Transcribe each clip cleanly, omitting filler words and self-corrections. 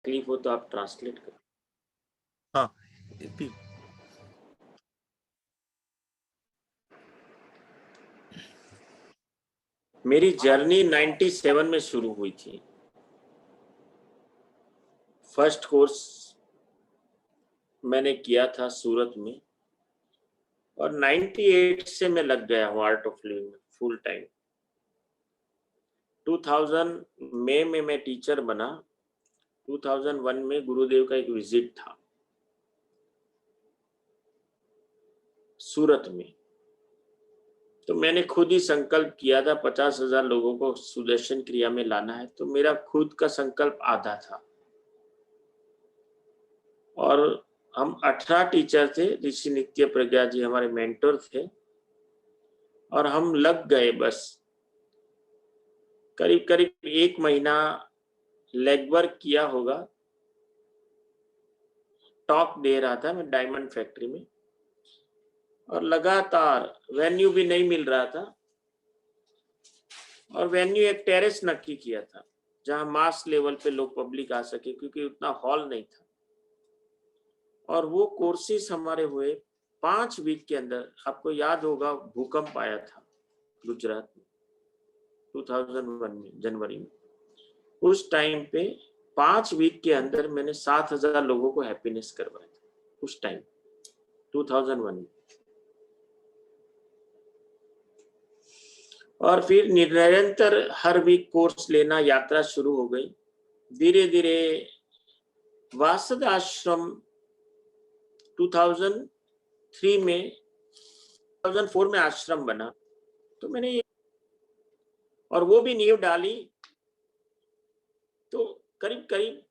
तकलीफ हो तो आप ट्रांसलेट करो। हाँ मेरी जर्नी 97 में शुरू हुई थी। फर्स्ट कोर्स मैंने किया था सूरत में और 98 से मैं लग गया हूँ आर्ट ऑफ लिविंग में फुल टाइम। 2000 मई में मैं टीचर बना। 2001 में गुरुदेव का एक विजिट था सूरत में, तो मैंने खुद ही संकल्प किया था 50,000 लोगों को सुदर्शन क्रिया में लाना है। तो मेरा खुद का संकल्प आधा था और हम 18 टीचर थे। ऋषि नित्य प्रज्ञा जी हमारे मेंटर थे और हम लग गए। बस करीब करीब 1 महीना लेग वर्क किया होगा। टॉक दे रहा था मैं डायमंड फैक्ट्री में और लगातार वेन्यू भी नहीं मिल रहा था और वेन्यू एक टेरेस नक्की किया था जहां मास लेवल पे लोग पब्लिक आ सके, क्योंकि उतना हॉल नहीं था। और वो कोर्सेस हमारे हुए 5 वीक के अंदर। आपको याद होगा भूकंप आया था गुजरात में 2001 में जनवरी में। उस टाइम पे 5 वीक के अंदर मैंने 7,000 लोगों को हैप्पीनेस करवाया था उस टाइम 2001 में। और फिर निरंतर हर वीक कोर्स लेना, यात्रा शुरू हो गई। धीरे धीरे वासद आश्रम 2003 में 2004 में आश्रम बना, तो मैंने ये और वो भी नींव डाली। तो करीब करीब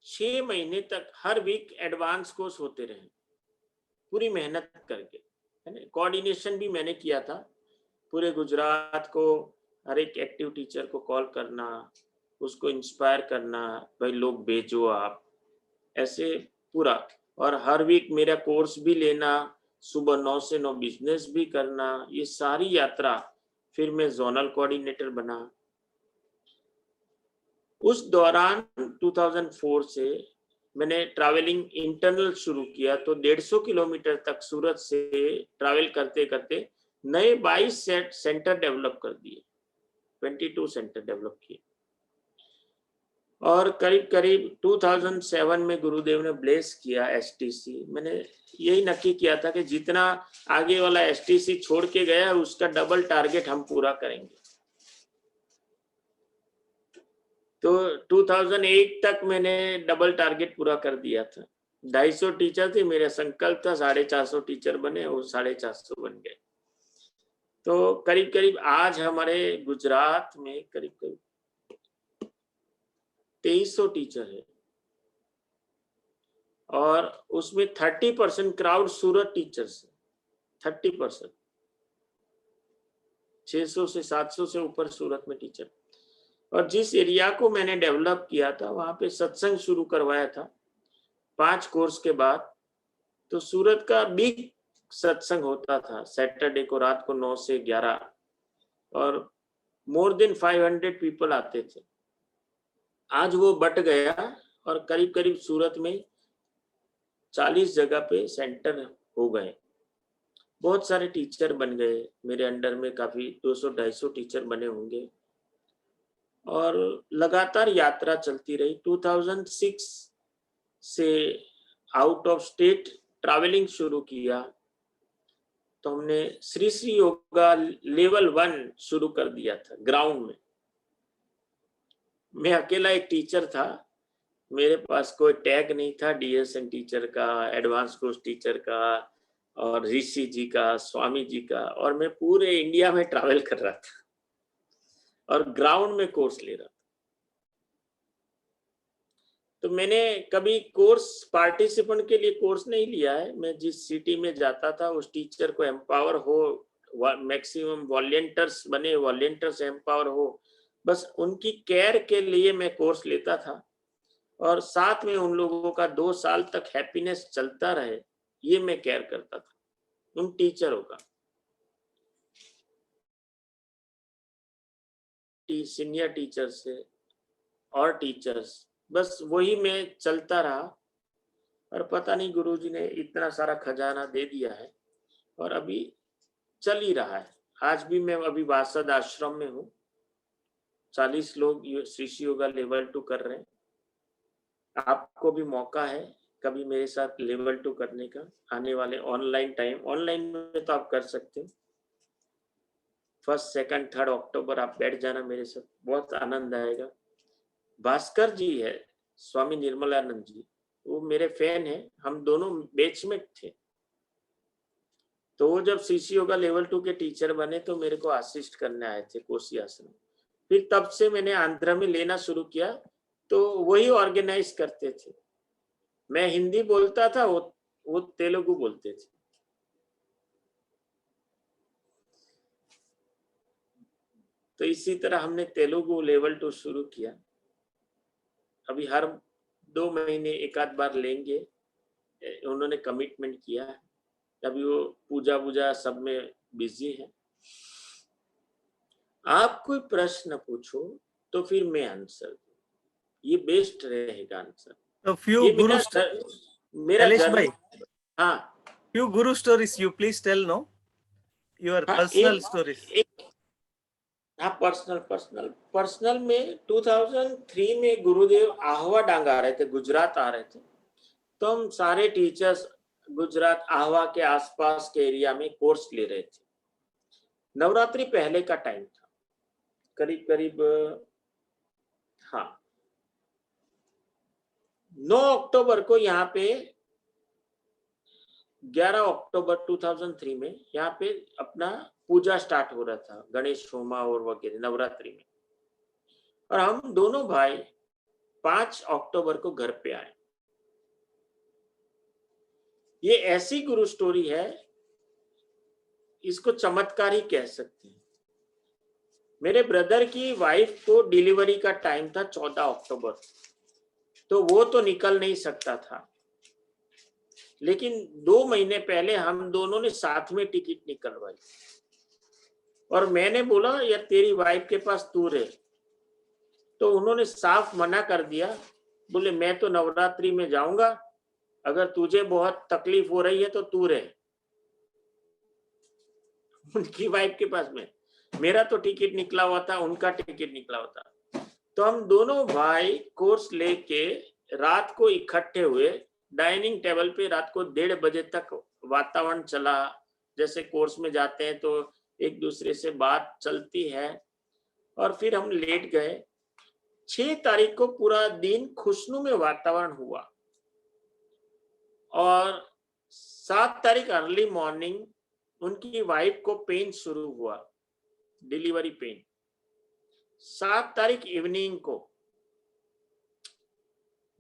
6 महीने तक हर वीक एडवांस कोर्स होते रहे, पूरी मेहनत करके, है ना। कोऑर्डिनेशन भी मैंने किया था पूरे गुजरात को, हर एक एक्टिव टीचर को कॉल करना, उसको इंस्पायर करना, भाई लोग भेजो आप, ऐसे पूरा। और हर वीक मेरा कोर्स भी लेना, सुबह 9 से 9 बिजनेस भी करना, ये सारी यात्रा। फिर मैं जोनल कोऑर्डिनेटर बना। उस दौरान 2004 से मैंने ट्रैवलिंग इंटरनल शुरू किया, तो 150 किलोमीटर तक सूरत से ट्रैवल करते करते नए 22 सेंटर डेवलप कर दिए, 22 सेंटर डेवलप किए। और करीब करीब 2007 में गुरुदेव ने ब्लेस किया एसटीसी। मैंने यही नक्की किया था कि जितना आगे वाला एसटीसी छोड़ के गया उसका डबल टारगेट हम पूरा करेंगे। तो 2008 तक मैंने डबल टारगेट पूरा कर दिया था। 250 टीचर थे, मेरा संकल्प था 450 टीचर बने, वो 450 बन गए। तो करीब करीब आज हमारे गुजरात में करीब करीब 2300 टीचर है और उसमें 30% क्राउड सूरत टीचर्स है। 30%, 600 से 700 से ऊपर सूरत में टीचर। और जिस एरिया को मैंने डेवलप किया था वहां पे सत्संग शुरू करवाया था 5 कोर्स के बाद। तो सूरत का बिग सत्संग होता था सैटरडे को रात को 9 से 11 और मोर देन 500 पीपल आते थे। आज वो बट गया और करीब करीब सूरत में 40 जगह पे सेंटर हो गए। बहुत सारे टीचर बन गए मेरे अंडर में, काफी 200-250 टीचर बने होंगे और लगातार यात्रा चलती रही। 2006 से आउट ऑफ स्टेट ट्रैवलिंग शुरू किया, तो हमने श्री श्री योगा लेवल 1 शुरू कर दिया था ग्राउंड में। मैं अकेला एक टीचर था, मेरे पास कोई टैग नहीं था डीएसएन टीचर का, एडवांस कोर्स टीचर का और ऋषि जी का, स्वामी जी का, और मैं पूरे इंडिया में ट्रैवल कर रहा था और ग्राउंड में कोर्स ले रहा था। तो मैंने कभी कोर्स पार्टिसिपेंट के लिए कोर्स नहीं लिया है। मैं जिस सिटी में जाता था उस टीचर को एम्पावर हो, मैक्सिमम वॉलंटियर्स बने, वॉलंटियर्स एम्पावर हो, बस उनकी केयर के लिए मैं कोर्स लेता था और साथ में उन लोगों का 2 साल तक हैप्पीनेस चलता रहे, ये मैं केयर करता था उन टीचरों का। सीनियर टीचर से और टीचर्स बस वही में चलता रहा और पता नहीं गुरुजी ने इतना सारा खजाना दे दिया है और अभी चल ही रहा है। आज भी मैं अभी वासद आश्रम में हूँ, 40 लोग श्री श्री योगा लेवल 2 कर रहे हैं। आपको भी मौका है कभी मेरे साथ लेवल 2 करने का, आने वाले ऑनलाइन में तो आप कर सकते हो। 1, 2, 3 अक्टूबर आप बैठ जाना मेरे साथ, बहुत आनंद आएगा। भास्कर जी है, स्वामी निर्मलानंद जी, वो मेरे फैन है, हम दोनों बैचमेट थे। तो वो जब सीसी योगा लेवल 2 के टीचर बने तो मेरे को असिस्ट करने आए थे कोसी आश्रम। फिर तब से मैंने आंध्र में लेना शुरू किया, तो वही ऑर्गेनाइज करते थे। मैं हिंदी बोलता था, वो तेलुगु बोलते थे। तो इसी तरह हमने तेलुगु लेवल 2 शुरू किया। अभी हर 2 महीने एक आध बार लेंगे, उन्होंने कमिटमेंट किया है। अभी वो पूजा सब में बिजी है। आप कोई प्रश्न पूछो तो फिर मैं आंसर दूं, ये बेस्ट रहेगा आंसर। So few ये guru मेरा Elish bhai, हाँ, few guru stories you please tell, no, your हाँ, personal stories. हाँ, पर्सनल में 2003 में गुरुदेव आहवा डांग आ रहे थे, गुजरात आ रहे थे। तो हम सारे टीचर्स गुजरात आहवा के आसपास के एरिया में कोर्स ले रहे थे। नवरात्रि पहले का टाइम था, करीब हाँ 9 अक्टूबर को यहाँ पे 11 अक्टूबर 2003 में यहाँ पे अपना पूजा स्टार्ट हो रहा था, गणेश होमा और वगैरह नवरात्रि में। और हम दोनों भाई 5 अक्टूबर को घर पे आए। ये ऐसी गुरु स्टोरी है, इसको चमत्कार ही कह सकते हैं। मेरे ब्रदर की वाइफ को डिलीवरी का टाइम था 14 अक्टूबर, तो वो तो निकल नहीं सकता था, लेकिन 2 महीने पहले हम दोनों ने साथ में टिकट निकलवाई। और मैंने बोला यार तेरी वाइफ के पास तू रहे, तो उन्होंने साफ मना कर दिया, बोले मैं तो नवरात्रि में जाऊंगा, अगर तुझे बहुत तकलीफ हो रही है तो तू रहे। उनकी वाइफ के पास में, मेरा तो टिकट निकला हुआ था, उनका टिकट निकला हुआ था। तो हम दोनों भाई कोर्स लेके रात को इकट्ठे हुए, डाइनिंग टेबल पे रात को 1:30 बजे तक वातावरण चला। जैसे कोर्स में जाते हैं तो एक दूसरे से बात चलती है, और फिर हम लेट गए। 6 तारीख को पूरा दिन खुशनुमा वातावरण हुआ, और 7 तारीख अर्ली मॉर्निंग उनकी वाइफ को पेन शुरू हुआ, डिलीवरी पेन। 7 तारीख इवनिंग को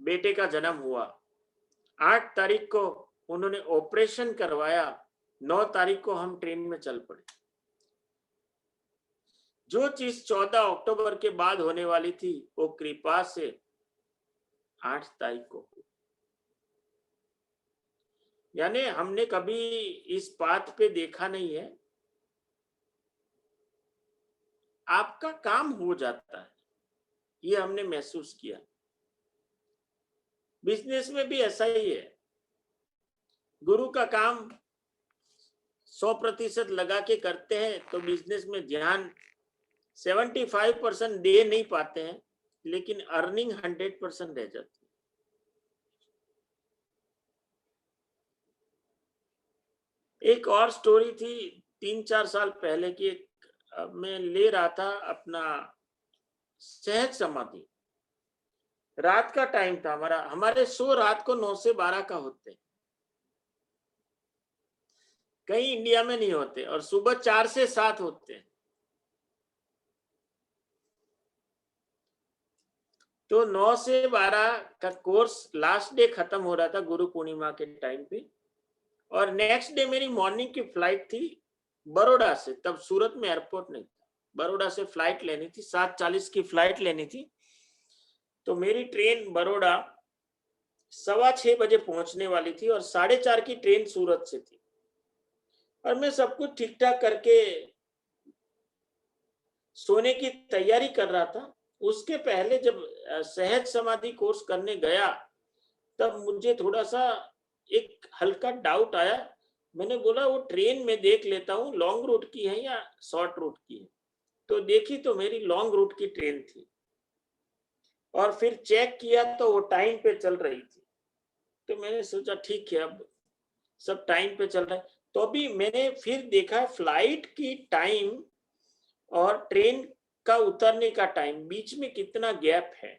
बेटे का जन्म हुआ। 8 तारीख को उन्होंने ऑपरेशन करवाया। 9 तारीख को हम ट्रेन में चल पड़े। जो चीज 14 अक्टूबर के बाद होने वाली थी वो कृपा से 8 तारीख को, यानी हमने कभी इस बात पे देखा नहीं है, आपका काम हो जाता है, ये हमने महसूस किया। बिजनेस में भी ऐसा ही है, गुरु का काम 100% लगा के करते हैं तो बिजनेस में ध्यान 75% दे नहीं पाते हैं, लेकिन अर्निंग 100% रह जाती है। एक और स्टोरी थी 3-4 साल पहले की। मैं ले रहा था अपना सहज समाधि, रात का टाइम था। हमारे शो रात को 9 से 12 का होते हैं, कहीं इंडिया में नहीं होते, और सुबह 4 से 7 होते हैं। तो 9 से 12 का कोर्स लास्ट डे खत्म हो रहा था गुरु पूर्णिमा के टाइम पे, और नेक्स्ट डे मेरी मॉर्निंग की फ्लाइट थी बड़ौदा से। तब सूरत में एयरपोर्ट नहीं था, बड़ौदा से फ्लाइट लेनी थी, 7:40 की फ्लाइट लेनी थी। तो मेरी ट्रेन बड़ौदा 6:15 बजे पहुंचने वाली थी, और 4:30 की ट्रेन सूरत से थी। और मैं सब कुछ ठीक ठाक करके सोने की तैयारी कर रहा था, उसके पहले जब सहज समाधि कोर्स करने गया तब मुझे थोड़ा सा एक हल्का डाउट आया। मैंने बोला वो ट्रेन में देख लेता हूँ लॉन्ग रूट की है या शॉर्ट रूट की है। तो देखी तो मेरी लॉन्ग रूट की ट्रेन थी और फिर चेक किया तो वो टाइम पे चल रही थी। तो मैंने सोचा ठीक है अब सब टाइम पे चल रहा है। तो अभी मैंने फिर देखा फ्लाइट की टाइम और ट्रेन का उतरने का टाइम बीच में कितना गैप है।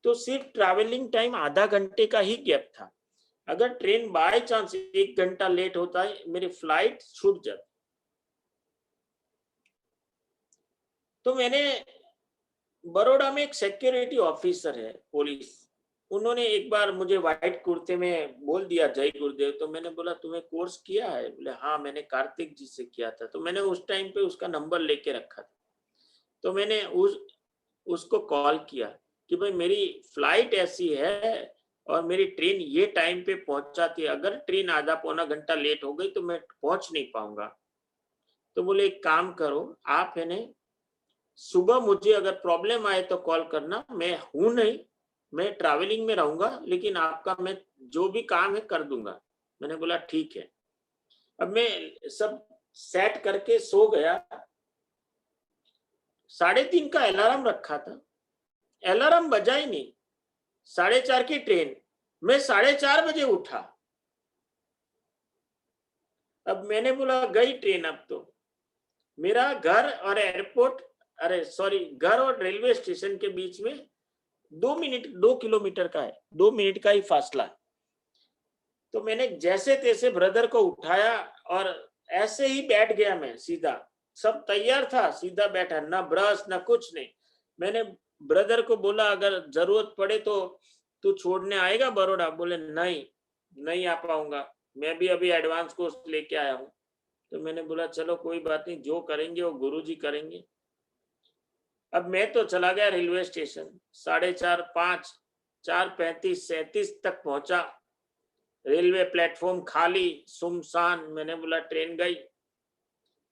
तो सिर्फ ट्रैवलिंग टाइम आधा घंटे का ही गैप था। अगर ट्रेन बाय चांस 1 घंटा लेट होता है मेरी फ्लाइट छूट जाती। तो मैंने बड़ौदा में एक सिक्योरिटी ऑफिसर है पुलिस, उन्होंने एक बार मुझे व्हाइट कुर्ते में बोल दिया जय गुरुदेव। तो मैंने बोला तुम्हें कोर्स किया है? बोले हाँ मैंने कार्तिक जी से किया था। तो मैंने उस टाइम पे उसका नंबर लेके रखा था। तो मैंने उसको कॉल किया कि भाई मेरी फ्लाइट ऐसी है और मेरी ट्रेन ये टाइम पे पहुंचाती है, अगर ट्रेन आधा पौना घंटा लेट हो गई तो मैं पहुंच नहीं पाऊंगा। तो बोले एक काम करो आप है ने सुबह मुझे अगर प्रॉब्लम आए तो कॉल करना, मैं हूं नहीं, मैं ट्रैवलिंग में रहूंगा, लेकिन आपका मैं जो भी काम है कर दूंगा। मैंने बोला ठीक है। अब मैं सब सेट करके सो गया। 3:30 का अलार्म रखा था, अलार्म बजा ही नहीं। 4:30 की ट्रेन, मैं 4:30 बजे उठा। अब मैंने बोला गई ट्रेन। अब तो मेरा घर और एयरपोर्ट, अरे सॉरी, घर और रेलवे स्टेशन के बीच में 2 किलोमीटर का है, 2 मिनट का ही फासला है। तो मैंने जैसे तैसे ब्रदर को उठाया और ऐसे ही बैठ गया। मैं सीधा, सब तैयार था, सीधा बैठा, ना ब्रश ना कुछ नहीं। मैंने ब्रदर को बोला अगर जरूरत पड़े तो तू छोड़ने आएगा बड़ौदा? बोले नहीं, नहीं आ पाऊंगा, मैं भी अभी एडवांस कोर्स लेके आया हूँ। तो मैंने बोला चलो कोई बात नहीं, जो करेंगे वो गुरुजी करेंगे। अब मैं तो चला गया रेलवे स्टेशन, 4:30, 5, 4:35, 37 तक पहुंचा। रेलवे प्लेटफॉर्म खाली सुनसान। मैंने बोला ट्रेन गई।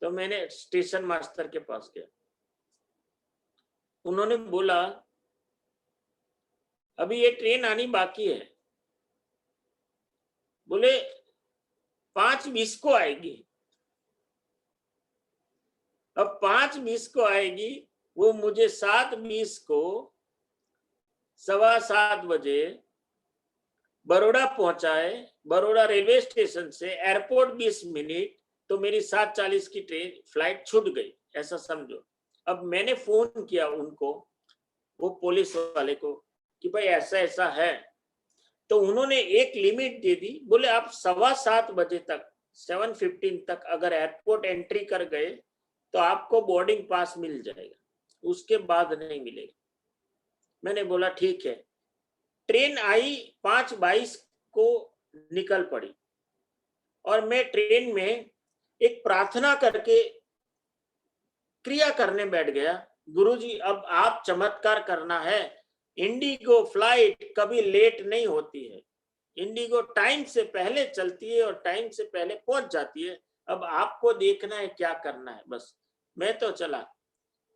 तो मैंने स्टेशन मास्टर के पास गया, उन्होंने बोला अभी ये ट्रेन आनी बाकी है। बोले 5:20 को आएगी। अब 5:20 को आएगी, वो मुझे 7:20 को 7:15 बजे बड़ौदा पहुंचाए। बड़ौदा रेलवे स्टेशन से एयरपोर्ट 20 मिनट, तो मेरी 7:40 की ट्रेन फ्लाइट छूट गई, ऐसा समझो। अब मैंने फोन किया उनको, वो पुलिस वाले को, कि भाई ऐसा ऐसा है। तो उन्होंने एक लिमिट दे दी, बोले आप 7:15 तक, 7:15 तक अगर एयरपोर्ट एंट्री कर गए तो आपको बोर्डिंग पास मिल जाएगा, उसके बाद नहीं मिलेगा। मैंने बोला ठीक है। ट्रेन आई, 5:22 को निकल पड़ी और मैं ट्रेन में एक प्रार्थना करके क्रिया करने बैठ गया। गुरुजी अब आप चमत्कार करना है, इंडिगो फ्लाइट कभी लेट नहीं होती है, इंडिगो टाइम से पहले चलती है और टाइम से पहले पहुंच जाती है। अब आपको देखना है क्या करना है बस। मैं तो चला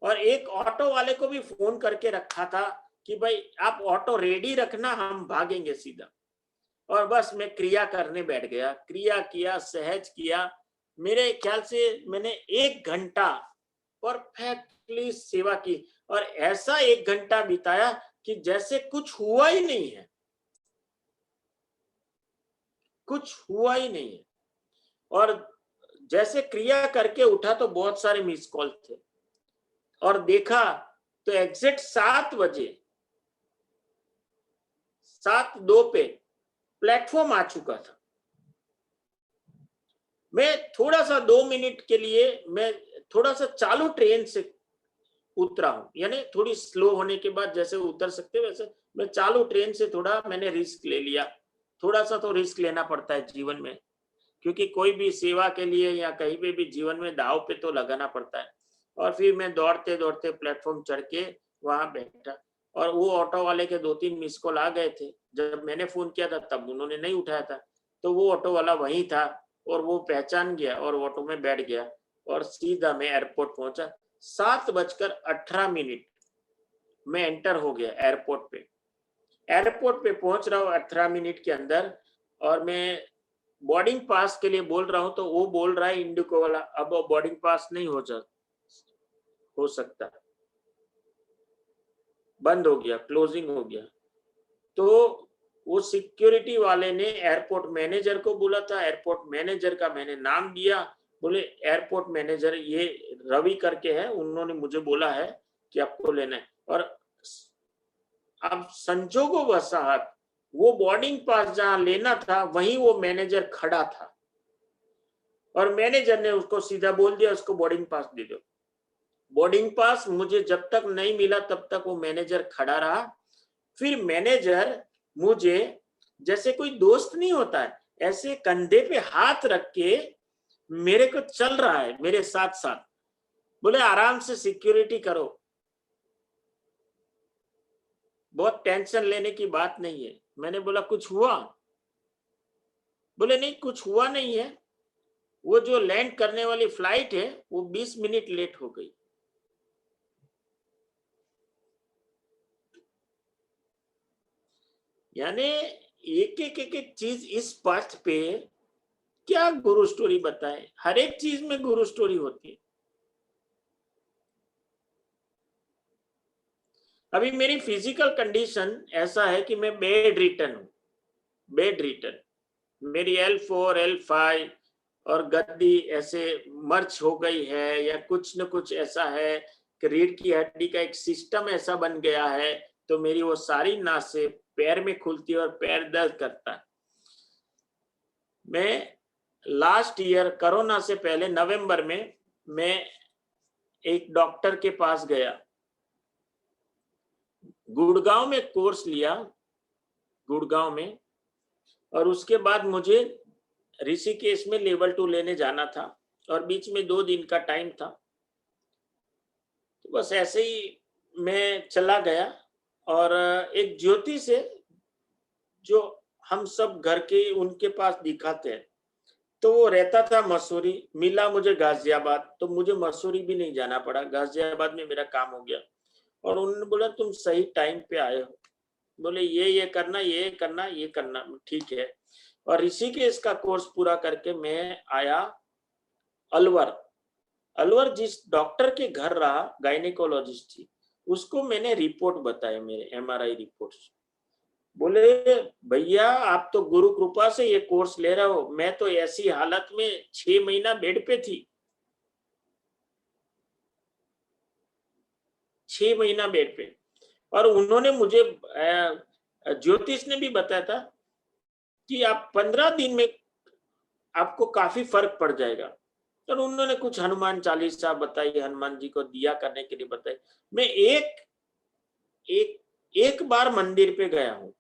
और एक ऑटो वाले को भी फोन करके रखा था कि भाई आप ऑटो रेडी रखना, हम भागेंगे सीधा। और बस मैं क्रिया करने बैठ गया, क्रिया किया, सहज किया। मेरे ख्याल से मैंने 1 घंटा परफेक्टली सेवा की और ऐसा 1 घंटा बिताया कि जैसे कुछ हुआ ही नहीं है, कुछ हुआ ही नहीं है। और जैसे क्रिया करके उठा तो बहुत सारे मिस कॉल थे और देखा तो एग्जैक्ट 7 बजे 7:02 पे प्लेटफॉर्म आ चुका था। मैं थोड़ा सा 2 मिनट के लिए मैं थोड़ा सा चालू ट्रेन से उतरा हूं, यानी थोड़ी स्लो होने के बाद जैसे उतर सकते वैसे मैं चालू ट्रेन से थोड़ा मैंने रिस्क ले लिया। थोड़ा सा तो रिस्क लेना पड़ता है जीवन में, क्योंकि कोई भी सेवा के लिए या कहीं पे भी जीवन में दाव पे तो लगाना पड़ता है। और फिर मैं दौड़ते दौड़ते प्लेटफॉर्म चढ़ के वहां बैठा और वो ऑटो वाले के 2-3 मिस कॉल आ गए थे। जब मैंने फोन किया था तब उन्होंने नहीं उठाया था, तो वो ऑटो वाला वहीं था और वो पहचान गया और ऑटो में बैठ गया और सीधा मैं एयरपोर्ट पहुंचा। 7:18 मैं एंटर हो गया एयरपोर्ट पे। एयरपोर्ट पे पहुंच रहा हूँ 18 मिनट के अंदर, और मैं बोर्डिंग पास के लिए बोल रहा हूँ तो वो बोल रहा है इंडिको वाला, अब वो बोर्डिंग पास नहीं हो सकता, बंद हो गया, क्लोजिंग हो गया। तो वो सिक्योरिटी वाले ने एयरपोर्ट मैनेजर को बोला था, एयरपोर्ट मैनेजर का मैंने नाम दिया, बोले एयरपोर्ट मैनेजर ये रवि करके है, उन्होंने मुझे बोला है कि आपको लेना है। और अब संजोगोवशात वो बोर्डिंग पास जहां लेना था वहीं वो मैनेजर खड़ा था, और मैनेजर ने उसको सीधा बोल दिया उसको बोर्डिंग पास दे दो। बोर्डिंग पास मुझे जब तक नहीं मिला तब तक वो मैनेजर खड़ा रहा। फिर मैनेजर मुझे, जैसे कोई दोस्त नहीं होता है, ऐसे कंधे पे हाथ रख के मेरे को चल रहा है मेरे साथ साथ, बोले आराम से सिक्योरिटी करो, बहुत टेंशन लेने की बात नहीं है। मैंने बोला कुछ हुआ? बोले नहीं कुछ हुआ नहीं है, वो जो लैंड करने वाली फ्लाइट है वो 20 मिनट लेट हो गई। यानी एक चीज इस पथ पे क्या गुरु स्टोरी बताए, हर एक चीज में गुरु स्टोरी होती है। अभी मेरी फिजिकल कंडीशन ऐसा है कि मैं बेड रिटर्न हूं, बेड रिटर्न, मेरी L4 L5 और गद्दी ऐसे मर्च हो गई है, या कुछ न कुछ ऐसा है कि रीढ़ की हड्डी का एक सिस्टम ऐसा बन गया है, तो मेरी वो सारी नासें पैर में खुलती है और पैर दर्द करता है। मैं लास्ट ईयर कोरोना से पहले नवंबर में मैं एक डॉक्टर के पास गया, गुड़गांव में कोर्स लिया, गुड़गांव में, और उसके बाद मुझे ऋषिकेश में लेवल 2 लेने जाना था, और बीच में 2 दिन का टाइम था। तो बस ऐसे ही मैं चला गया, और एक ज्योति से जो हम सब घर के उनके पास दिखाते हैं, तो वो रहता था मसूरी, मिला मुझे गाजियाबाद, तो मुझे मसूरी भी नहीं जाना पड़ा, गाजियाबाद में मेरा काम हो गया। और उन्होंने बोला तुम सही टाइम पे आए हो, बोले ये करना, ये करना, ये करना, ठीक है। और ऋषिकेश का कोर्स पूरा करके मैं आया अलवर। अलवर जिस डॉक्टर के घर रहा, गायनेकोलॉजिस्ट थी, उसको मैंने रिपोर्ट बताया, मेरे MRI रिपोर्ट्स। बोले भैया आप तो गुरु कृपा से ये कोर्स ले रहे हो, मैं तो ऐसी हालत में 6 महीना बेड पे थी, 6 महीना बेड पे। और उन्होंने मुझे ज्योतिष ने भी बताया था कि आप 15 दिन में आपको काफी फर्क पड़ जाएगा। और उन्होंने कुछ हनुमान चालीसा बताई, हनुमान जी को दिया करने के लिए बताई। मैं एक बार मंदिर पे गया हूँ,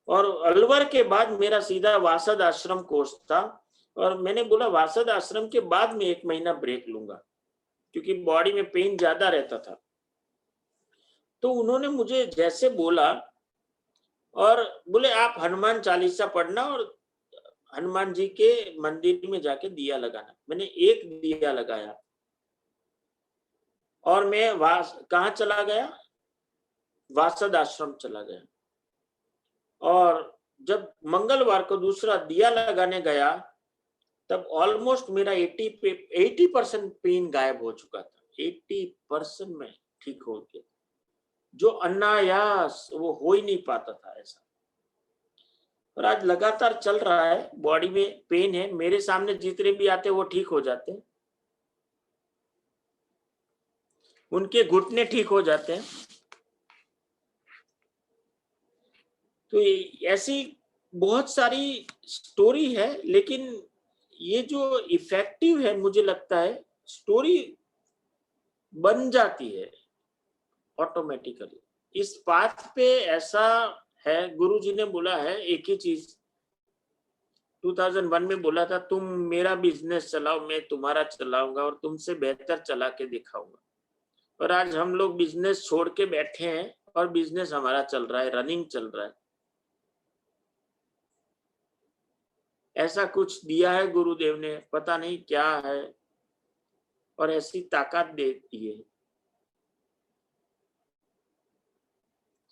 और अलवर के बाद मेरा सीधा वासद आश्रम कोर्स था, और मैंने बोला वासद आश्रम के बाद में 1 महीना ब्रेक लूंगा, क्योंकि बॉडी में पेन ज्यादा रहता था। तो उन्होंने मुझे जैसे बोला, और बोले आप हनुमान चालीसा पढ़ना और हनुमान जी के मंदिर में जाके दिया लगाना। मैंने एक दिया लगाया, और मैं कहाँ चला गया, वासद आश्रम चला गया। और जब मंगलवार को दूसरा दिया लगाने गया, तब ऑलमोस्ट मेरा 80% पेन गायब हो चुका था, 80% में ठीक हो गया, जो अनायास वो हो ही नहीं पाता था ऐसा। और आज लगातार चल रहा है, बॉडी में पेन है, मेरे सामने जितने भी आते वो ठीक हो जाते हैं, उनके घुटने ठीक हो जाते हैं। तो ऐसी बहुत सारी स्टोरी है, लेकिन ये जो इफेक्टिव है, मुझे लगता है स्टोरी बन जाती है ऑटोमेटिकली। इस पाथ पे ऐसा है, गुरुजी ने बोला है एक ही चीज 2001 में बोला था, तुम मेरा बिजनेस चलाओ, मैं तुम्हारा चलाऊंगा, और तुमसे बेहतर चला के दिखाऊंगा। और आज हम लोग बिजनेस छोड़ के बैठे हैं, और बिजनेस हमारा चल रहा है, रनिंग चल रहा है। ऐसा कुछ दिया है गुरुदेव ने, पता नहीं क्या है, और ऐसी ताकत दे दी है।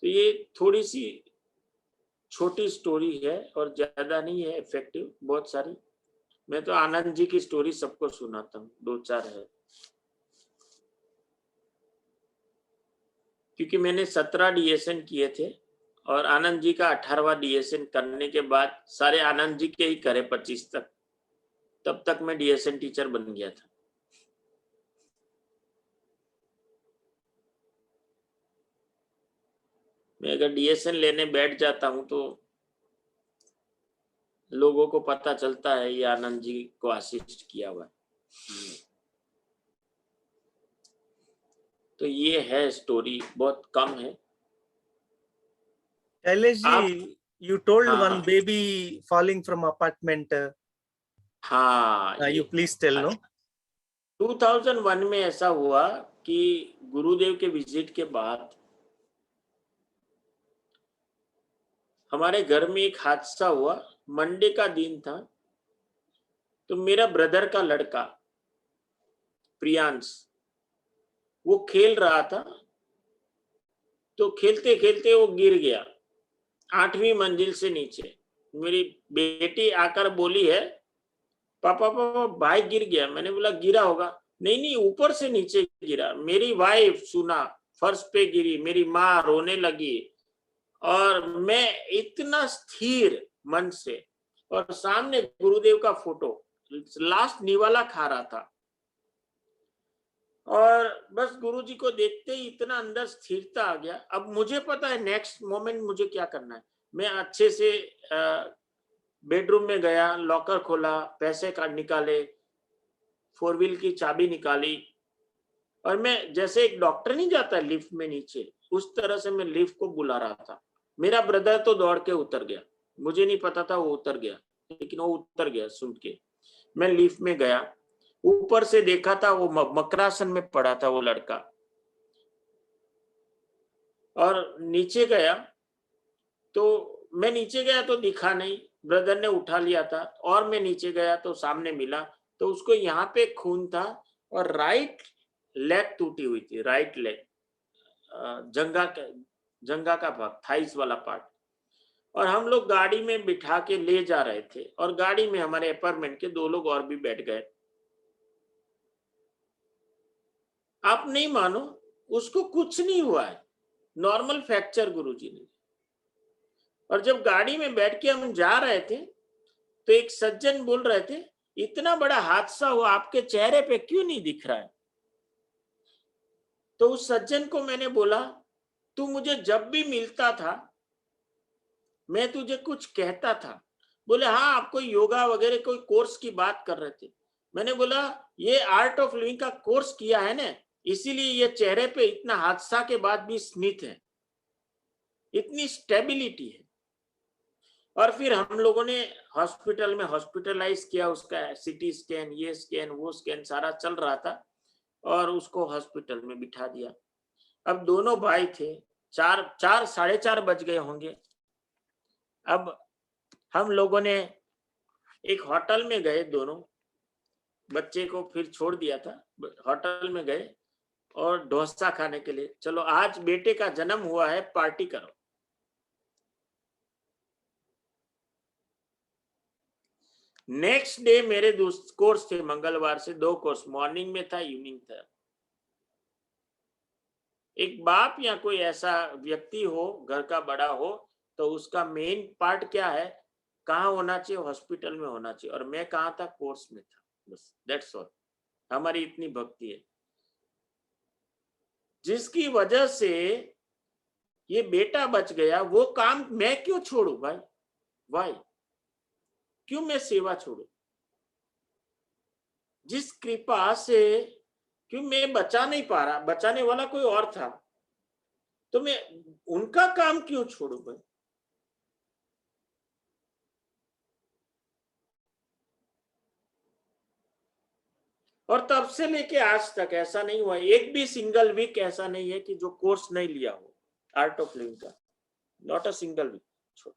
तो ये थोड़ी सी छोटी स्टोरी है और ज्यादा नहीं है, इफेक्टिव बहुत सारी। मैं तो आनंद जी की स्टोरी सबको सुनाता हूँ, 2-4 है, क्योंकि मैंने 17 डीएसएन किए थे और आनंद जी का 18वां डीएसएन करने के बाद सारे आनंद जी के ही करे 25 तक, तब तक मैं डीएसएन टीचर बन गया था। मैं अगर डीएसएन लेने बैठ जाता हूं तो लोगों को पता चलता है ये आनंद जी को असिस्ट किया हुआ है। तो ये है स्टोरी, बहुत कम है। Kailash आप ji, you told one हाँ baby falling from apartment. हाँ You ये please tell, no? 2001 में ऐसा हुआ कि गुरुदेव के विजिट के बाद हमारे घर में एक हादसा हुआ। मंडे का दिन था, तो मेरा ब्रदर का लड़का प्रियांश वो खेल रहा था, तो खेलते खेलते वो गिर गया 8वीं मंजिल से नीचे। मेरी बेटी आकर बोली है, पापा पापा भाई गिर गया। मैंने बोला गिरा होगा। नहीं नहीं, ऊपर से नीचे गिरा। मेरी वाइफ सुना, फर्श पे गिरी, मेरी माँ रोने लगी और मैं इतना स्थिर मन से, और सामने गुरुदेव का फोटो लास्ट निवाला खा रहा था, और बस गुरुजी को देखते ही इतना अंदर स्थिरता आ गया। अब मुझे पता है नेक्स्ट मोमेंट मुझे क्या करना है। मैं अच्छे से बेडरूम में गया, लॉकर खोला, पैसे कार्ड निकाले, 4 व्हील की चाबी निकाली, और मैं जैसे एक डॉक्टर नहीं जाता लिफ्ट में नीचे, उस तरह से मैं लिफ्ट को बुला रहा था। मेरा ब्रदर तो दौड़ के उतर गया, मुझे नहीं पता था वो उतर गया, लेकिन वो उतर गया सुन के। मैं लिफ्ट में गया, ऊपर से देखा था वो मकरासन में पड़ा था वो लड़का, और नीचे गया तो मैं नीचे गया तो दिखा नहीं, ब्रदर ने उठा लिया था, और मैं नीचे गया तो सामने मिला, तो उसको यहाँ पे खून था और राइट लेग टूटी हुई थी, राइट लेग, जंगा का भाग, थाइस वाला पार्ट। और हम लोग गाड़ी में बिठा के ले जा रहे थे, और गाड़ी में हमारे अपार्टमेंट के 2 लोग और भी बैठ गए। आप नहीं मानो, उसको कुछ नहीं हुआ है, नॉर्मल फ्रैक्चर गुरुजी ने। और जब गाड़ी में बैठ के हम जा रहे थे तो एक सज्जन बोल रहे थे, इतना बड़ा हादसा हुआ, आपके चेहरे पे क्यों नहीं दिख रहा है। तो उस सज्जन को मैंने बोला, तू मुझे जब भी मिलता था मैं तुझे कुछ कहता था। बोले हाँ, आप कोई योगा वगैरह कोई कोर्स की बात कर रहे थे। मैंने बोला ये आर्ट ऑफ लिविंग का कोर्स किया है ना, इसीलिए ये चेहरे पे इतना हादसा के बाद भी स्मिथ है, इतनी स्टेबिलिटी है। और फिर हम लोगों ने हॉस्पिटल में हॉस्पिटलाइज किया, उसका सीटी स्कैन, ये स्कैन वो स्कैन सारा चल रहा था, और उसको हॉस्पिटल में बिठा दिया। अब दोनों भाई थे, 4-4 बज गए होंगे। अब हम लोगों ने एक होटल में गए, दोनों बच्चे को फिर छोड़ दिया था, होटल में गए और डोसा खाने के लिए, चलो आज बेटे का जन्म हुआ है, पार्टी करो। नेक्स्ट डे मेरे कोर्स थे, मंगलवार से 2 कोर्स, मॉर्निंग में था, इवनिंग था। एक बाप या कोई ऐसा व्यक्ति हो, घर का बड़ा हो, तो उसका मेन पार्ट क्या है, कहाँ होना चाहिए, हॉस्पिटल में होना चाहिए। और मैं कहाँ था, कोर्स में था, बस दैट्स ऑल। हमारी इतनी भक्ति है, जिसकी वजह से ये बेटा बच गया। वो काम मैं क्यों छोड़ू भाई, वाई, क्यों मैं सेवा छोड़ू। जिस कृपा से, क्यों मैं बचा नहीं पा रहा, बचाने वाला कोई और था, तो मैं उनका काम क्यों छोड़ू भाई। और तब से लेके आज तक ऐसा नहीं हुआ, एक भी सिंगल वीक ऐसा नहीं है कि जो कोर्स नहीं लिया हो आर्ट ऑफ लिविंग का, नॉट अ सिंगल वीक।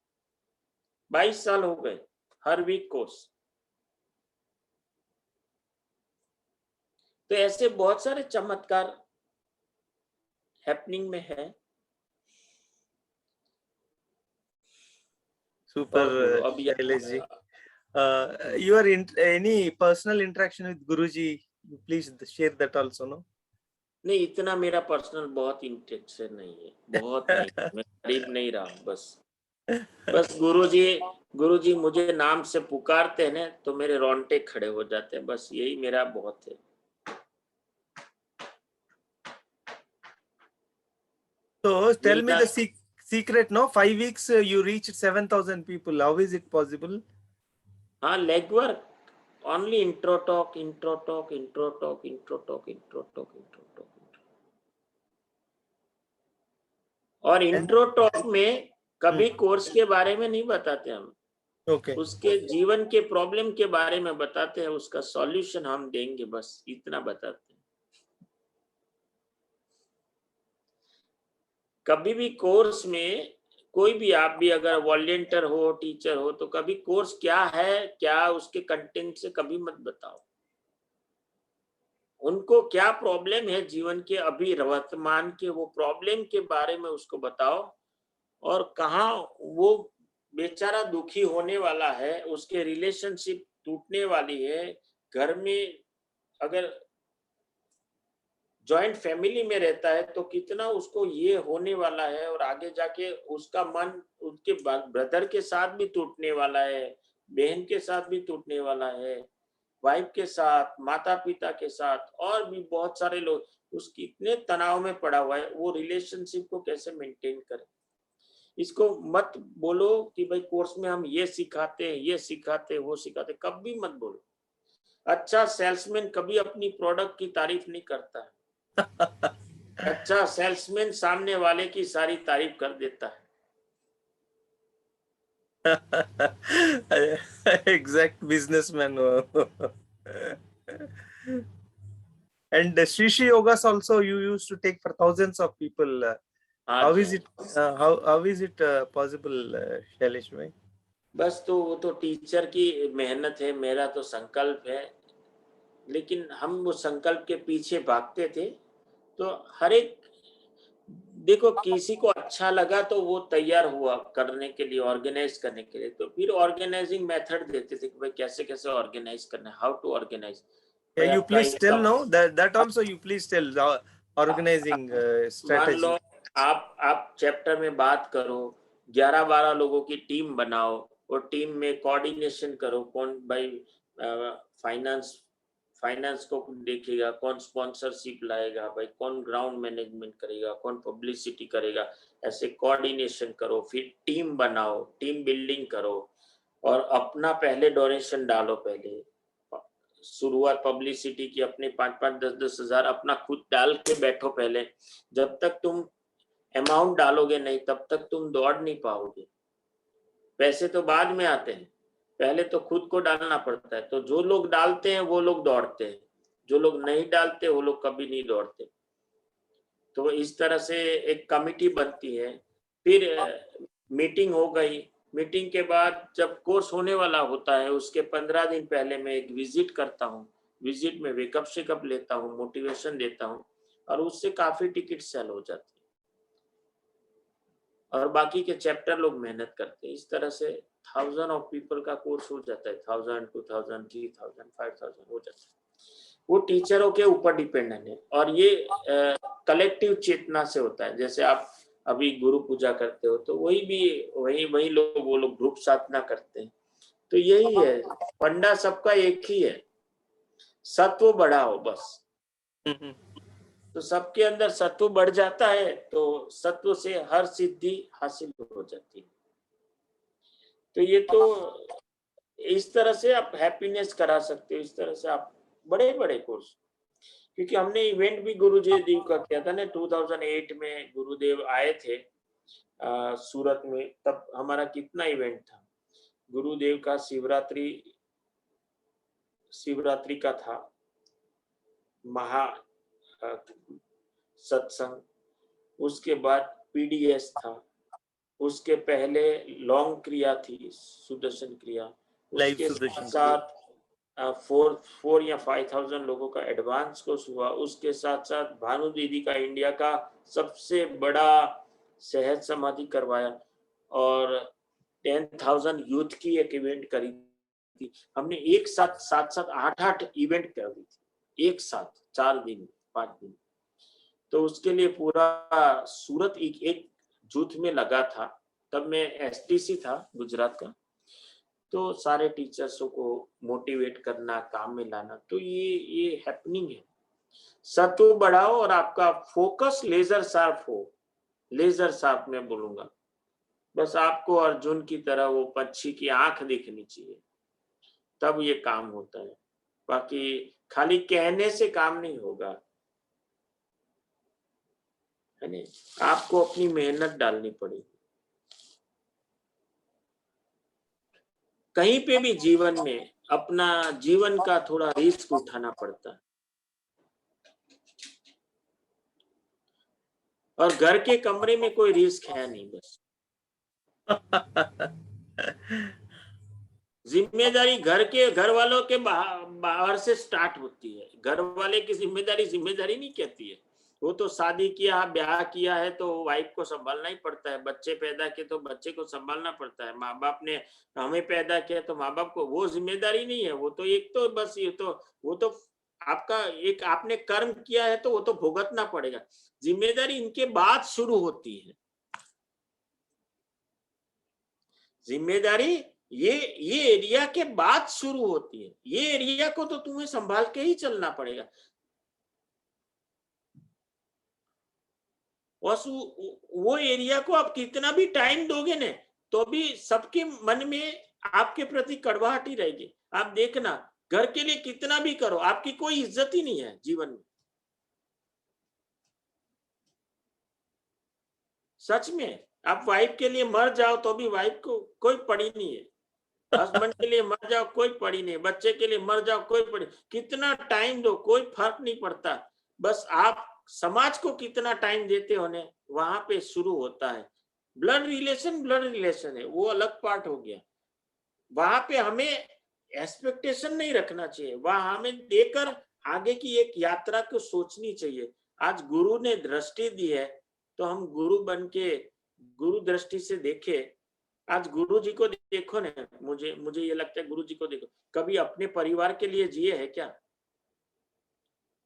22 साल हो गए, हर वीक कोर्स। तो ऐसे बहुत सारे चमत्कार हैपनिंग में है। Super, और बोलो अब Shailesh ji. Your any personal interaction with Guruji, please share that also, no? नहीं, इतना मेरा पर्सनल बहुत इंटेंशन नहीं है, बहुत नहीं, मैं करीब नहीं रहा हूँ। बस गुरुजी मुझे नाम से पुकारते हैं ना तो मेरे रोंगटे खड़े हो जाते हैं, बस यही मेरा बहुत है। So tell me मिलना, the secret, no? 5 weeks you reached 7,000 people. How is it possible? हाँ, leg work, only intro talk, intro talk, intro talk, intro talk, intro talk, intro talk. और And इंट्रो टॉक में कभी course के बारे में नहीं बताते हम, okay. उसके जीवन के प्रॉब्लम के बारे में बताते हैं, उसका सॉल्यूशन हम देंगे, बस इतना बताते हैं। कभी भी कोर्स में कोई भी, आप भी अगर वॉलंटियर हो, टीचर हो, तो कभी कोर्स क्या है, क्या उसके कंटेंट से कभी मत बताओ। उनको क्या प्रॉब्लम है जीवन के अभी वर्तमान के, वो प्रॉब्लम के बारे में उसको बताओ, और कहाँ वो बेचारा दुखी होने वाला है, उसके रिलेशनशिप टूटने वाली है, घर में अगर जॉइंट फैमिली में रहता है तो कितना उसको ये होने वाला है, और आगे जाके उसका मन उसके ब्रदर के साथ भी टूटने वाला है, बहन के साथ भी टूटने वाला है, वाइफ के साथ, माता पिता के साथ, और भी बहुत सारे लोग, उसकी इतने तनाव में पड़ा हुआ है, वो रिलेशनशिप को कैसे मेंटेन करे। इसको मत बोलो कि भाई कोर्स में हम ये सिखाते हैं, ये सिखाते हैं, वो सिखाते, कभी मत बोलो। अच्छा सेल्समैन कभी अपनी प्रोडक्ट की तारीफ नहीं करता है, अच्छा सेल्समैन सामने वाले की सारी तारीफ कर देता है। Exact businessman. And Shri Yogas also you used to take for thousands of people. How is it? How is it possible, Shailesh bhai? बस तो वो तो टीचर की मेहनत है, मेरा तो संकल्प है, लेकिन हम वो संकल्प के पीछे भागते थे। तो हर एक, देखो किसी को अच्छा लगा तो वो तैयार हुआ करने के लिए, ऑर्गेनाइज करने के लिए, तो फिर ऑर्गेनाइजिंग मेथड देते थे कि भाई कैसे कैसे ऑर्गेनाइज करना है, how to organize. Yeah, you please tell, no, that also you please tell the organizing मान strategy. लो आप चैप्टर में बात करो, 11-12 लोगों की टीम बनाओ, और टीम में कोऑर्डिनेशन करो, कौन भाई फाइनेंस को देखेगा, कौन स्पॉन्सरशिप लाएगा, भाई कौन ग्राउंड मैनेजमेंट करेगा, कौन पब्लिसिटी करेगा, ऐसे कोऑर्डिनेशन करो, फिर टीम बनाओ, टीम बिल्डिंग करो, और अपना पहले डोनेशन डालो, पहले शुरुआत पब्लिसिटी की अपने 5-5, 10-10 हजार अपना खुद डाल के बैठो पहले। जब तक तुम अमाउंट डालोगे नहीं तब तक तुम दौड़ नहीं पाओगे। पैसे तो बाद में आते हैं, पहले तो खुद को डालना पड़ता है। तो जो लोग डालते हैं वो लोग दौड़ते हैं, जो लोग नहीं डालते वो लोग कभी नहीं दौड़ते। तो इस तरह से एक कमिटी बनती है, फिर मीटिंग हो गई, मीटिंग के बाद जब कोर्स होने वाला होता है उसके 15 दिन पहले मैं एक विजिट करता हूँ, विजिट में वेकअप शेकअप लेता हूँ, मोटिवेशन देता हूँ, और उससे काफी टिकट सेल हो जाती है, और बाकी के चैप्टर लोग मेहनत करते हैं। इस तरह से 1000 ऑफ पीपल का कोर्स हो जाता है, 1000, 2000, 3000, 5000 हो जाता है। वो टीचरों के ऊपर डिपेंडेंट है, और ये कलेक्टिव चेतना से होता है। जैसे आप अभी गुरु पूजा करते हो तो वही लोग, वो लोग ग्रुप साधना करते हैं। तो यही है, फंडा सबका एक ही है, सत्व बढ़ाओ बस। तो सबके अंदर सत्व बढ़ जाता है तो सत्व से हर सिद्धि हासिल हो जाती है। तो ये तो इस तरह से आप हैप्पीनेस करा सकते हो, इस तरह से आप बड़े बड़े कोर्स। क्योंकि हमने इवेंट भी गुरुदेव का किया था ना, 2008 में गुरुदेव आए थे सूरत में, तब हमारा कितना इवेंट था। गुरुदेव का शिवरात्रि का था महा सत्संग, उसके बाद पीडीएस था, उसके पहले लॉन्ग क्रिया थी, सुदर्शन क्रिया, उसके साथ 4 या 5000 लोगों का एडवांस कोर्स हुआ। उसके साथ साथ भानु दीदी का इंडिया का सबसे बड़ा सहज समाधि करवाया, और 10,000 यूथ की एक इवेंट करी थी हमने, एक साथ 7-7 8-8 इवेंट कर दी थी एक साथ, 4 दिन 5 दिन। तो उसके लिए पूरा सूरत एक जुट में लगा था। तब मैं एसटीसी था गुजरात का, तो सारे टीचर्सों को मोटिवेट करना, काम में लाना, तो ये हैपनिंग है। सत्व बढ़ाओ और आपका फोकस लेजर शार्प हो। लेजर शार्प मैं बोलूंगा, बस आपको अर्जुन की तरह वो पक्षी की आंख दिखनी चाहिए, तब ये काम होता है। बाकी खाली कहने से काम नहीं होगा, है ना? आपको अपनी मेहनत डालनी पड़ेगी। कहीं पे भी जीवन में अपना जीवन का थोड़ा रिस्क उठाना पड़ता है। और घर के कमरे में कोई रिस्क है नहीं, बस जिम्मेदारी घर वालों के बाहर से स्टार्ट होती है। घर वाले की जिम्मेदारी जिम्मेदारी नहीं कहती है। वो तो शादी किया, ब्याह किया है तो वाइफ को संभालना ही पड़ता है, बच्चे पैदा किए तो बच्चे को संभालना पड़ता है, माँ बाप ने हमें पैदा किया तो माँ बाप को, वो जिम्मेदारी नहीं है। वो तो एक तो बस ये तो वो तो आपका एक आपने कर्म किया है तो वो तो भुगतना पड़ेगा। जिम्मेदारी इनके बाद शुरू होती है। जिम्मेदारी ये एरिया के बाद शुरू होती है। ये एरिया को तो तुम्हें संभाल के ही चलना पड़ेगा। और वो एरिया को आप कितना भी टाइम दोगे ना, तो भी सबके मन में आपके प्रति कड़वाहट ही रहेगी। आप देखना, घर के लिए कितना भी करो, आपकी कोई इज्जत ही नहीं है जीवन में। सच में, आप वाइफ के लिए मर जाओ तो भी वाइफ को कोई पड़ी नहीं है। हस्बैंड के लिए मर जाओ कोई पड़ी नहीं, बच्चे के लिए मर जाओ कोई पड़ी, कितना टाइम दो कोई फर्क नहीं पड़ता। बस आप समाज को कितना टाइम देते हो ने, वहां पे शुरू होता है। ब्लड रिलेशन है, वो अलग पार्ट हो गया। वहां पे हमें एक्सपेक्टेशन नहीं रखना चाहिए, वहां हमें देकर आगे की एक यात्रा को सोचनी चाहिए। आज गुरु ने दृष्टि दी है तो हम गुरु बन के गुरु दृष्टि से देखे। आज गुरु जी को देखो ना, मुझे ये लगता है गुरु जी को देखो, कभी अपने परिवार के लिए जिए है क्या?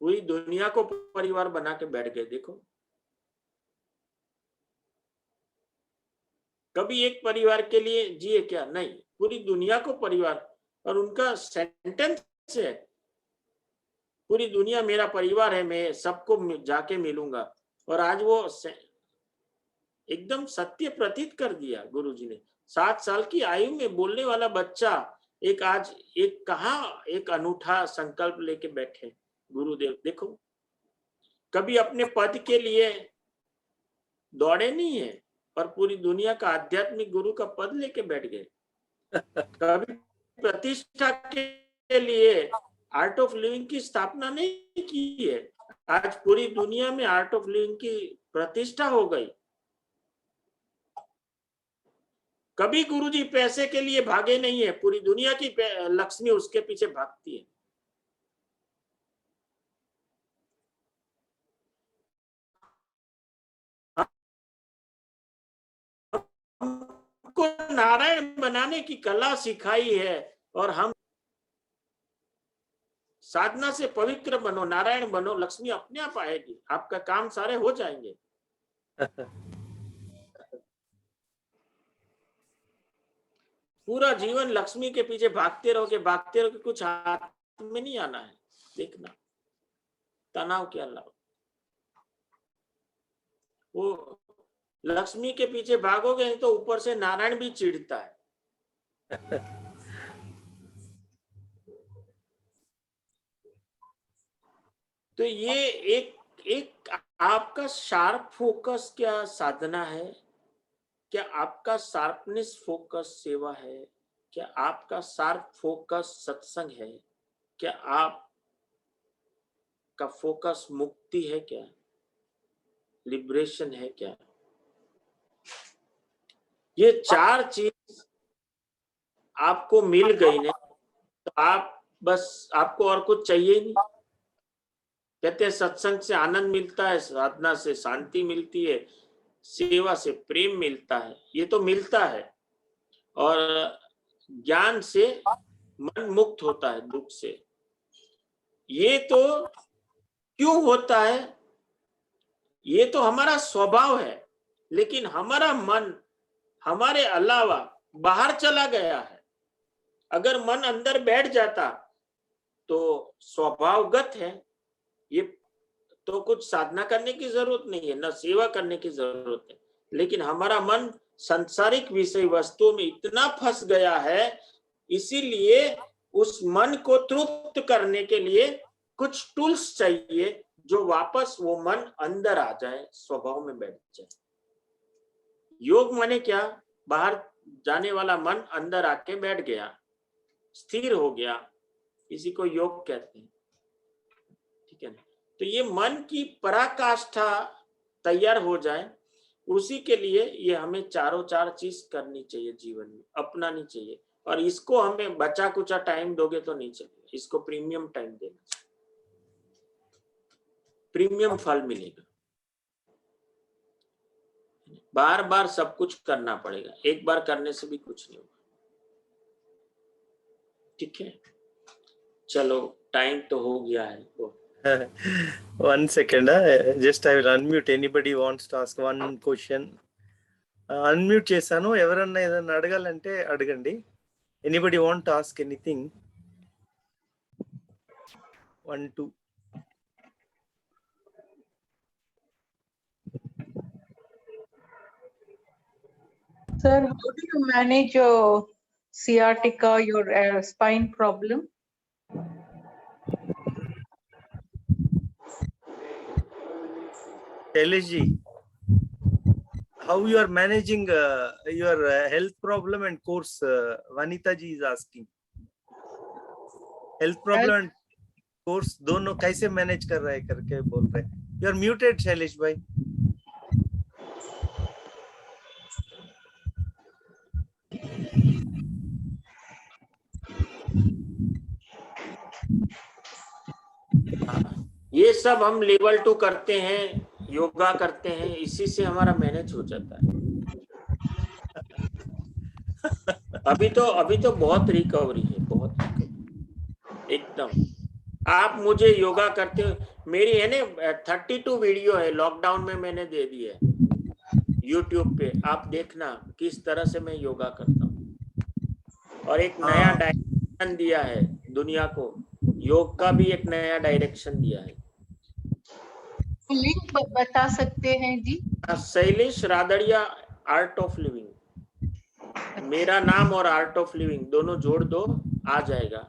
पूरी दुनिया को परिवार बना के बैठ गए। देखो, कभी एक परिवार के लिए जिए क्या? नहीं, पूरी दुनिया को परिवार। और उनका सेंटेंस है, पूरी दुनिया मेरा परिवार है, मैं सबको जाके मिलूंगा। और आज वो एकदम सत्य प्रतीत कर दिया गुरु जी ने। 7 साल की आयु में बोलने वाला बच्चा आज एक अनूठा संकल्प लेके बैठे गुरुदेव। देखो, कभी अपने पद के लिए दौड़े नहीं है और पूरी दुनिया का आध्यात्मिक गुरु का पद लेके बैठ गए। कभी प्रतिष्ठा के लिए आर्ट ऑफ लिविंग की स्थापना नहीं की है। आज पूरी दुनिया में आर्ट ऑफ लिविंग की प्रतिष्ठा हो गई। कभी गुरुजी पैसे के लिए भागे नहीं है, पूरी दुनिया की लक्ष्मी उसके पीछे भागती है। हमको नारायण बनाने की कला सिखाई है और हम साधना से पवित्र बनो, नारायण बनो, लक्ष्मी अपने आप आएगी, आपका काम सारे हो जाएंगे। पूरा जीवन लक्ष्मी के पीछे भागते रहोगे, कुछ हाथ में नहीं आना है। देखना, तनाव क्या लाओ, वो लक्ष्मी के पीछे भागोगे तो ऊपर से नारायण भी चिढ़ता है। तो ये एक आपका शार्प फोकस क्या साधना है? क्या आपका शार्पनेस फोकस सेवा है? क्या आपका शार्प फोकस सत्संग है? क्या आप का फोकस मुक्ति है? क्या लिबरेशन है? क्या ये 4 चीज आपको मिल गई ना, तो आप बस, आपको और कुछ चाहिए नहीं। कहते हैं सत्संग से आनंद मिलता है, साधना से शांति मिलती है, सेवा से प्रेम मिलता है। ये तो मिलता है, और ज्ञान से मन मुक्त होता है दुख से। ये तो क्यों होता है? ये तो हमारा स्वभाव है, लेकिन हमारा मन हमारे अलावा बाहर चला गया है। अगर मन अंदर बैठ जाता तो स्वभावगत है, ये तो कुछ साधना करने की जरूरत नहीं है, न सेवा करने की जरूरत है। लेकिन हमारा मन सांसारिक विषय वस्तुओं में इतना फंस गया है, इसीलिए उस मन को तृप्त करने के लिए कुछ टूल्स चाहिए, जो वापस वो मन अंदर आ जाए, स्वभाव में बैठ जाए। योग माने क्या? बाहर जाने वाला मन अंदर आके बैठ गया, स्थिर हो गया, इसी को योग कहते हैं। ठीक है ना? तो ये मन की पराकाष्ठा तैयार हो जाए, उसी के लिए ये हमें चारों चार चीज करनी चाहिए, जीवन में अपनानी चाहिए। और इसको हमें बचा कुचा टाइम दोगे तो नहीं चलेगा, इसको प्रीमियम टाइम देना चाहिए, प्रीमियम फल मिलेगा। बार बार सब कुछ करना पड़ेगा, एक बार करने से भी कुछ नहीं होगा। ठीक है, चलो टाइम तो हो गया है। 1 second, just I will unmute. Anybody wants to ask one question? Unmute చేశాను, ఎవరన్నా ఏదైనా అడగాలంటే అడగండి. Anybody want to ask anything? 1 2. Sir, how do you manage your sciatica, your spine problem? Shailesh ji, how you are managing your health problem and course? Vanita ji is asking. Health problem and course दोनों कैसे manage कर रहा है करके बोल रहे हैं. You are muted, Shailesh भाई. ये सब हम लेवल 2 करते हैं, योगा करते हैं, इसी से हमारा मैनेज हो जाता है। अभी तो बहुत रिकवरी है, बहुत रिकवरी एकदम। आप मुझे योगा करते हो, मेरी है ना 32 वीडियो है, लॉकडाउन में मैंने दे दी है YouTube पे, आप देखना किस तरह से मैं योगा करता हूँ। और एक नया डायरेक्शन दिया है दुनिया को, योग का भी एक नया डायरेक्शन दिया है। लिंक बता सकते हैं जी? Shailesh Radadiya, art of living, मेरा नाम और आर्ट ऑफ लिविंग दोनों जोड़ दो, आ जाएगा,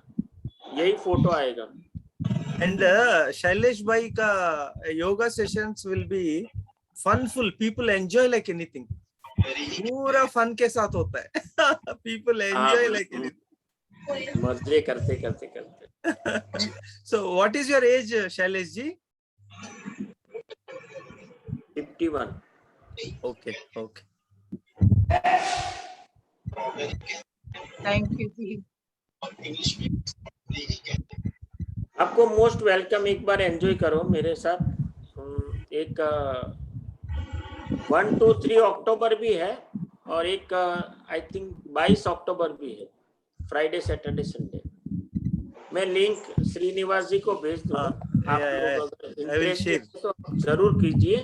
यही फोटो आएगा। एंड शैलेश भाई का yoga sessions will be funful, people enjoy like anything, पूरा फन के साथ होता है। पीपल एंजॉय लाइक एनीथिंग, मजे करते करते करते। So what is your age, Shailesh ji? 51. Okay, okay. Thank you जी। आपको मोस्ट वेलकम, एक बार एंजॉय करो मेरे साथ। एक 1 2 3 अक्टूबर भी है और एक आई थिंक 22 अक्टूबर भी है, फ्राइडे सैटरडे संडे। मैं लिंक श्रीनिवास जी को भेज दूंगा, आप लोग तो जरूर कीजिए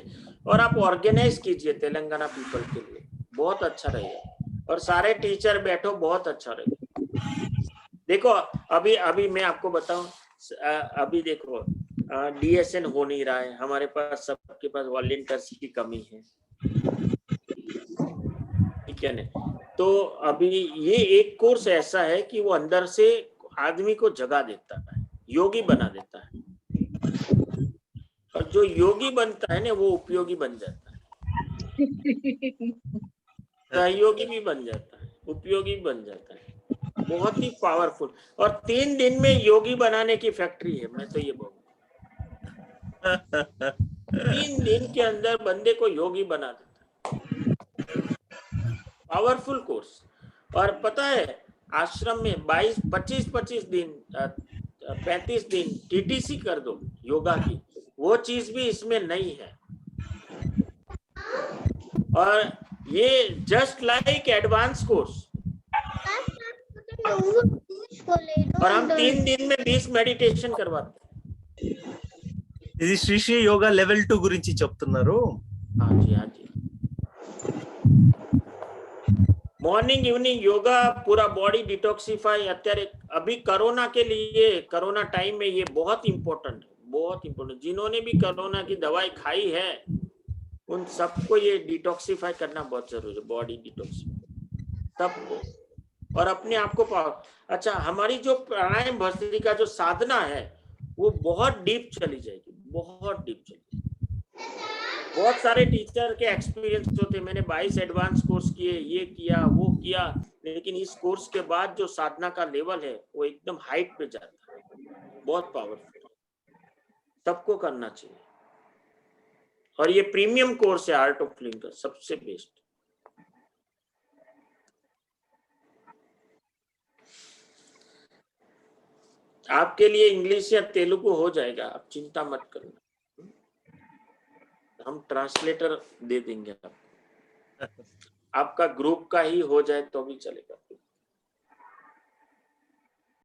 और आप ऑर्गेनाइज कीजिए तेलंगाना पीपल के लिए, बहुत अच्छा रहेगा। और सारे टीचर बैठो, बहुत अच्छा रहेगा। देखो अभी मैं आपको बताऊं, अभी देखो DSN हो नहीं रहा है हमारे पास, सबके पास वॉलंटियर्स की कमी है, ठीक है ना। तो अभी ये एक कोर्स ऐसा है कि वो अंदर से आदमी को जगा देता है, योगी बना देता है, और जो योगी बनता है ना वो उपयोगी बन जाता है, सहयोगी भी बन जाता है, उपयोगी बन जाता है, बहुत ही पावरफुल। और 3 दिन में योगी बनाने की फैक्ट्री है, मैं तो ये बोलूं 3 दिन के अंदर बंदे को योगी बना देता है, पावरफुल कोर्स। और पता है आश्रम में 25 दिन 35 दिन TTC कर दो योगा की, वो चीज भी इसमें नहीं है। और ये जस्ट लाइक एडवांस कोर्स, और हम 3 दिन में 20 मेडिटेशन करवाते हैं। ఇది శ్రీ శ్రీ యోగా లెవెల్ 2 గురించి చెప్తున్నారు. हाँ जी, हाँ जी। मॉर्निंग इवनिंग योगा, पूरा बॉडी डिटॉक्सिफाई। અત્યારે अभी कोरोना के लिए, कोरोना टाइम में ये बहुत इम्पोर्टेंट है, बहुत इम्पोर्टेंट। जिन्होंने भी कोरोना की दवाई खाई है उन सबको ये डिटॉक्सिफाई करना बहुत जरूरी है, बॉडी डिटॉक्सिफाई सबको, और अपने आप को पावर। अच्छा, हमारी जो प्राणायाम भस्त्रिका जो साधना है वो बहुत डीप चली जाएगी, बहुत डीप चली जाएगी। बहुत सारे टीचर के एक्सपीरियंस होते, मैंने 22 एडवांस कोर्स किए, ये किया वो किया, लेकिन इस कोर्स के बाद जो साधना का लेवल है वो एकदम हाइट पे जाता है, बहुत पावरफुल, सबको करना चाहिए। और ये प्रीमियम कोर्स है आर्ट ऑफ लिविंग का, सबसे बेस्ट। आपके लिए इंग्लिश या तेलुगु हो जाएगा, आप चिंता मत करना, हम ट्रांसलेटर दे देंगे आपको। आपका ग्रुप का ही हो जाए तो भी चलेगा।